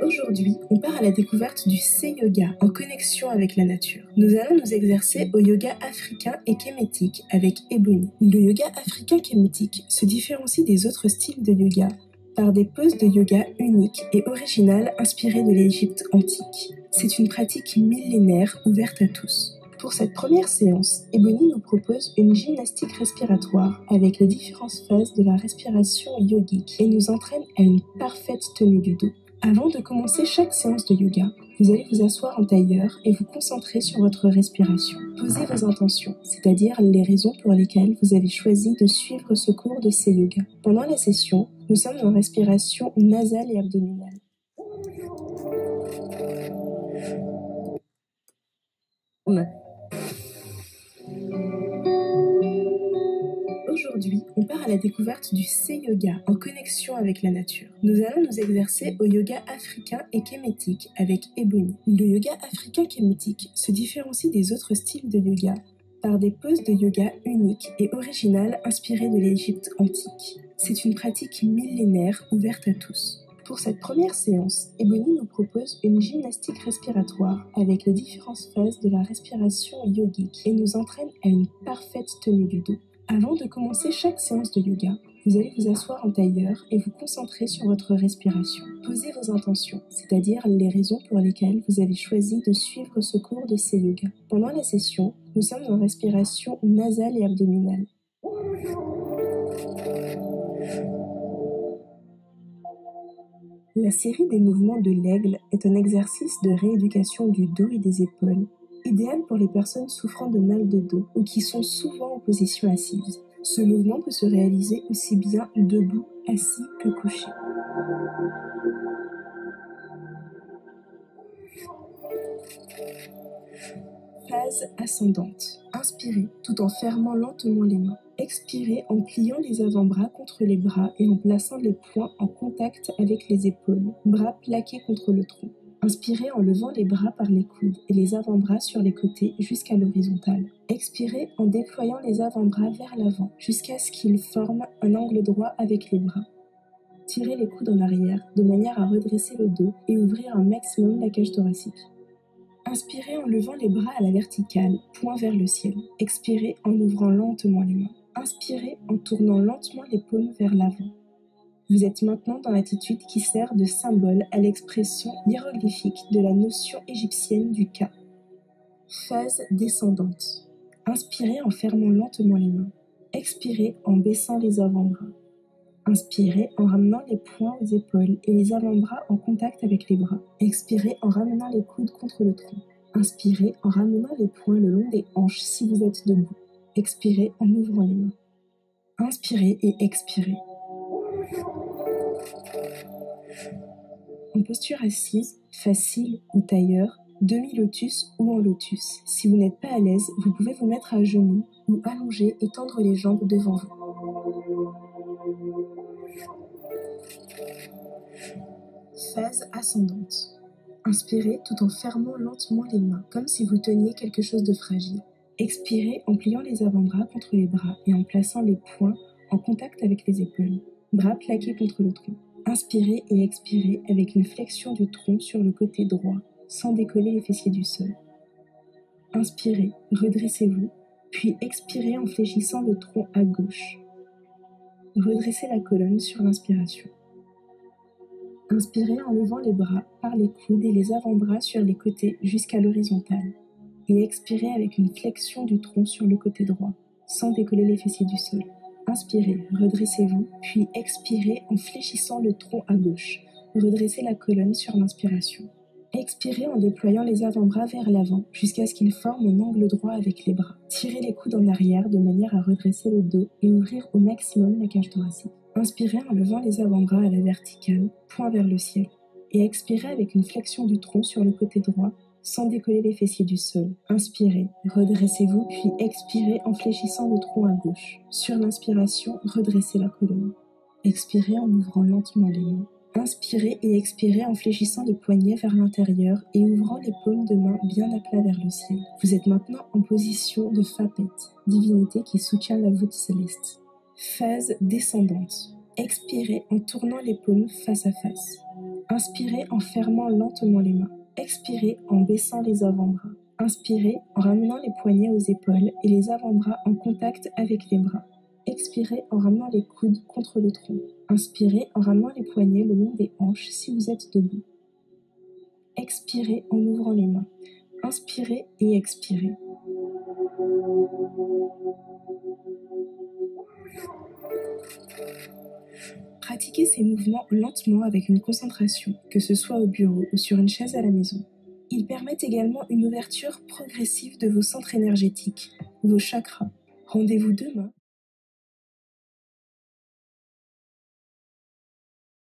Aujourd'hui, on part à la découverte du C-Yoga en connexion avec la nature. Nous allons nous exercer au yoga africain et kémétique avec Ebony. Le yoga africain kémétique se différencie des autres styles de yoga par des poses de yoga uniques et originales inspirées de l'Égypte antique. C'est une pratique millénaire ouverte à tous. Pour cette première séance, Ebony nous propose une gymnastique respiratoire avec les différentes phases de la respiration yogique et nous entraîne à une parfaite tenue du dos. Avant de commencer chaque séance de yoga, vous allez vous asseoir en tailleur et vous concentrer sur votre respiration. Posez vos intentions, c'est-à-dire les raisons pour lesquelles vous avez choisi de suivre ce cours de C-Yoga. Pendant la session, nous sommes en respiration nasale et abdominale. Aujourd'hui, on part à la découverte du C-Yoga en connexion avec la nature. Nous allons nous exercer au yoga africain et kémétique avec Ebony. Le yoga africain kémétique se différencie des autres styles de yoga par des poses de yoga uniques et originales inspirées de l'Égypte antique. C'est une pratique millénaire ouverte à tous. Pour cette première séance, Ebony nous propose une gymnastique respiratoire avec les différentes phases de la respiration yogique et nous entraîne à une parfaite tenue du dos. Avant de commencer chaque séance de yoga, vous allez vous asseoir en tailleur et vous concentrer sur votre respiration. Posez vos intentions, c'est-à-dire les raisons pour lesquelles vous avez choisi de suivre ce cours de C-Yoga. Pendant la session, nous sommes en respiration nasale et abdominale. La série des mouvements de l'aigle est un exercice de rééducation du dos et des épaules, idéal pour les personnes souffrant de mal de dos ou qui sont souvent en position assise. Ce mouvement peut se réaliser aussi bien debout, assis que couché. Phase ascendante. Inspirez tout en fermant lentement les mains. Expirez en pliant les avant-bras contre les bras et en plaçant les poings en contact avec les épaules, bras plaqués contre le tronc. Inspirez en levant les bras par les coudes et les avant-bras sur les côtés jusqu'à l'horizontale. Expirez en déployant les avant-bras vers l'avant jusqu'à ce qu'ils forment un angle droit avec les bras. Tirez les coudes en arrière de manière à redresser le dos et ouvrir un maximum la cage thoracique. Inspirez en levant les bras à la verticale, poing vers le ciel. Expirez en ouvrant lentement les mains. Inspirez en tournant lentement les paumes vers l'avant. Vous êtes maintenant dans l'attitude qui sert de symbole à l'expression hiéroglyphique de la notion égyptienne du Ka. Phase descendante. Inspirez en fermant lentement les mains. Expirez en baissant les avant-bras. Inspirez en ramenant les poings aux épaules et les avant-bras en contact avec les bras. Expirez en ramenant les coudes contre le tronc. Inspirez en ramenant les poings le long des hanches si vous êtes debout. Expirez en ouvrant les mains. Inspirez et expirez. En posture assise, facile ou tailleur, demi-lotus ou en lotus. Si vous n'êtes pas à l'aise, vous pouvez vous mettre à genoux ou allongé et tendre les jambes devant vous. Phase ascendante. Inspirez tout en fermant lentement les mains, comme si vous teniez quelque chose de fragile. Expirez en pliant les avant-bras contre les bras et en plaçant les poings en contact avec les épaules, bras plaqués contre le tronc. Inspirez et expirez avec une flexion du tronc sur le côté droit, sans décoller les fessiers du sol. Inspirez, redressez-vous, puis expirez en fléchissant le tronc à gauche. Redressez la colonne sur l'inspiration. Inspirez en levant les bras par les coudes et les avant-bras sur les côtés jusqu'à l'horizontale. Et expirez avec une flexion du tronc sur le côté droit, sans décoller les fessiers du sol. Inspirez, redressez-vous, puis expirez en fléchissant le tronc à gauche. Redressez la colonne sur l'inspiration. Expirez en déployant les avant-bras vers l'avant jusqu'à ce qu'ils forment un angle droit avec les bras. Tirez les coudes en arrière de manière à redresser le dos et ouvrir au maximum la cage thoracique. Inspirez en levant les avant-bras à la verticale, poing vers le ciel. Et expirez avec une flexion du tronc sur le côté droit, sans décoller les fessiers du sol. Inspirez, redressez-vous, puis expirez en fléchissant le tronc à gauche. Sur l'inspiration, redressez la colonne. Expirez en ouvrant lentement les mains. Inspirez et expirez en fléchissant les poignets vers l'intérieur et ouvrant les paumes de main bien à plat vers le ciel. Vous êtes maintenant en position de Fapet, divinité qui soutient la voûte céleste. Phase descendante. Expirez en tournant les paumes face à face. Inspirez en fermant lentement les mains. Expirez en baissant les avant-bras. Inspirez en ramenant les poignets aux épaules et les avant-bras en contact avec les bras. Expirez en ramenant les coudes contre le tronc. Inspirez en ramenant les poignets le long des hanches si vous êtes debout. Expirez en ouvrant les mains. Inspirez et expirez. Pratiquez ces mouvements lentement avec une concentration, que ce soit au bureau ou sur une chaise à la maison. Ils permettent également une ouverture progressive de vos centres énergétiques, vos chakras. Rendez-vous demain